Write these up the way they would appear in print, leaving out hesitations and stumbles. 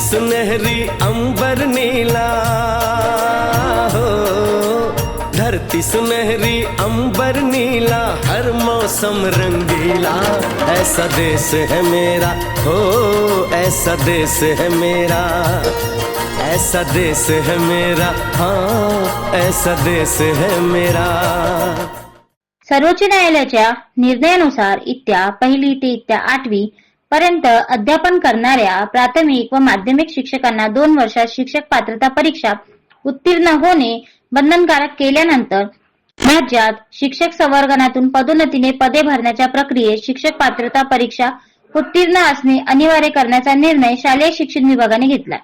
सुनहरी अंबर नीला हो, धरती सुनहरी अंबर नीला, हर मौसम रंगीला। ऐसा देश है मेरा हो, ऐसा देश है मेरा, ऐसा देश है मेरा, हाँ ऐसा देश है मेरा। सर्वोच्च न्यायालयाच्या निर्णयानुसार इयत्ता 1ली ते इयत्ता 8वी पर्यंत अध्यापन करणाऱ्या प्राथमिक व माध्यमिक शिक्षकांना 2 वर्षात शिक्षक पात्रता परीक्षा उत्तीर्ण होणे बंधनकारक केल्यानंतर राज्यात शिक्षक संवर्गातून पदोन्नतीने पदे भरण्याच्या प्रक्रियेत शिक्षक पात्रता परीक्षा उत्तीर्ण असणे अनिवार्य करण्याचा निर्णय शालेय शिक्षण विभागाने घेतला।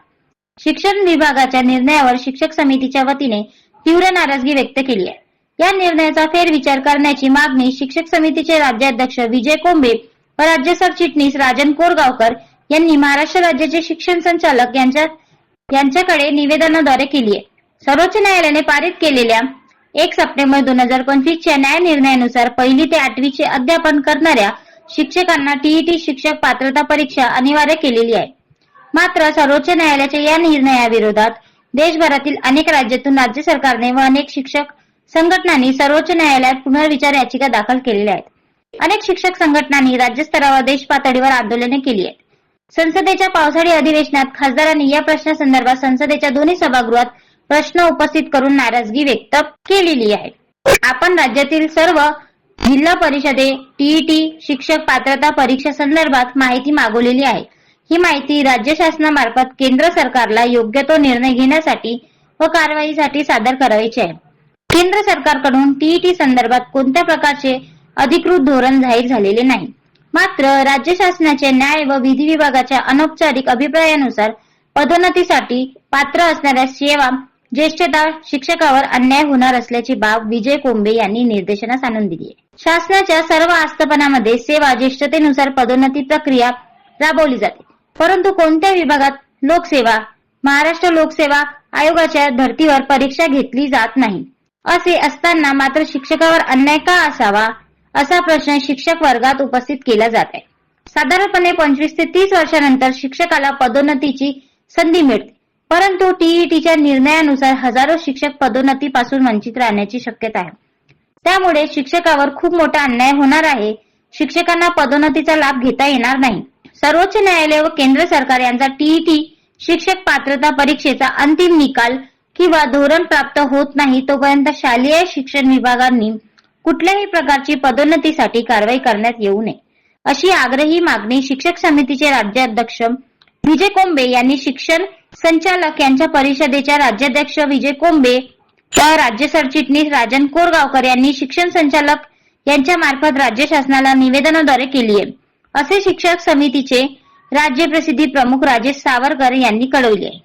शिक्षण विभागाच्या निर्णयावर शिक्षक समितीच्या वतीने तीव्र नाराजगी व्यक्त केली आहे। या निर्णयाचा फेरविचार करण्याची मागणी शिक्षक समितीचे राज्याध्यक्ष विजय कोंबे व राज्य सरचिटणीस राजन कोरगावकर यांनी महाराष्ट्र राज्याचे शिक्षण संचालक यांच्याकडे निवेदनाद्वारे केली आहे। सर्वोच्च न्यायालयाने पारित केलेल्या 1 सप्टेंबर 2025 च्या न्याय निर्णयानुसार 1ली ते 8वी चे अध्यापन करणाऱ्या शिक्षकांना टीईटी शिक्षक पात्रता परीक्षा अनिवार्य केलेली आहे। मात्र सर्वोच्च न्यायालयाच्या या निर्णयाविरोधात देशभरातील अनेक राज्यातून राज्य सरकारने व अनेक शिक्षक संघटनांनी सर्वोच्च न्यायालयात पुनर्विचार याचिका दाखल केलेल्या आहेत। अनेक शिक्षक संघटनांनी राज्यस्तरावर देश पातळीवर आंदोलने केली आहेत। संसदेच्या पावसाळी अधिवेशनात खासदारांनी या प्रश्नासंदर्भात संसदेच्या दोन्ही सभागृहात प्रश्न उपस्थित करून नाराजगी व्यक्त केलेली आहे। आपण राज्यातील सर्व जिल्हा परिषदे टीईटी शिक्षक पात्रता परीक्षा संदर्भात माहिती मागवलेली आहे। ही माहिती राज्य शासनामार्फत केंद्र सरकारला योग्य तो निर्णय घेण्यासाठी व कारवाईसाठी सादर करायची आहे। केंद्र सरकारकडून टीईटी संदर्भात कोणत्या प्रकारचे अधिकृत धोरण जाहीर झालेले नाही। मात्र राज्य शासनाच्या न्याय व विधी विभागाच्या अनौपचारिक अभिप्रायानुसार पदोन्नतीसाठी पात्र असणाऱ्या सेवा ज्येष्ठता शिक्षकावर अन्याय होणार असल्याची बाब विजय कोंबे यांनी निदर्शनास आणून दिली आहे। शासनाच्या सर्व आस्थापनांमध्ये सेवा ज्येष्ठतेनुसार पदोन्नती प्रक्रिया राबवली जाते, परंतु कोणत्या विभागात लोकसेवा महाराष्ट्र लोकसेवा आयोगाच्या धर्तीवर परीक्षा घेतली जात नाही। असे असताना मात्र शिक्षकावर अन्याय का असावा असा प्रश्न शिक्षक वर्गात उपस्थित केला जात आहे। साधारणपणे 25 ते 30 वर्षानंतर शिक्षकाला पदोन्नतीची संधी मिळते, परंतु टीईटीच्या निर्णयानुसार हजारो शिक्षक पदोन्नतीपासून वंचित राहण्याची शक्यता आहे। त्यामुळे शिक्षकावर खूप मोठा अन्याय होणार आहे। शिक्षकांना पदोन्नतीचा लाभ घेता येणार नाही। सर्वोच्च न्यायालय व केंद्र सरकार यांचा टीईटी शिक्षक पात्रता परीक्षेचा अंतिम निकाल किंवा धोरण प्राप्त होत नाही तोपर्यंत शालेय शिक्षण विभागांनी कुठल्याही प्रकारची पदोन्नतीसाठी कारवाई करण्यात येऊ नये, अशी आग्रही मागणी शिक्षक समितीचे राज्याध्यक्ष विजय कोंबे यांनी शिक्षण संचालक यांच्या परिषदेच्या राज्याध्यक्ष विजय कोंबे व राज्य सरचिटणीस राजन कोरगावकर यांनी शिक्षण संचालक यांच्या मार्फत राज्य शासनाला निवेदनाद्वारे केली आहे, असे शिक्षक समितीचे राज्य प्रसिद्धी प्रमुख राजेश सावरकर यांनी कळविले आहे।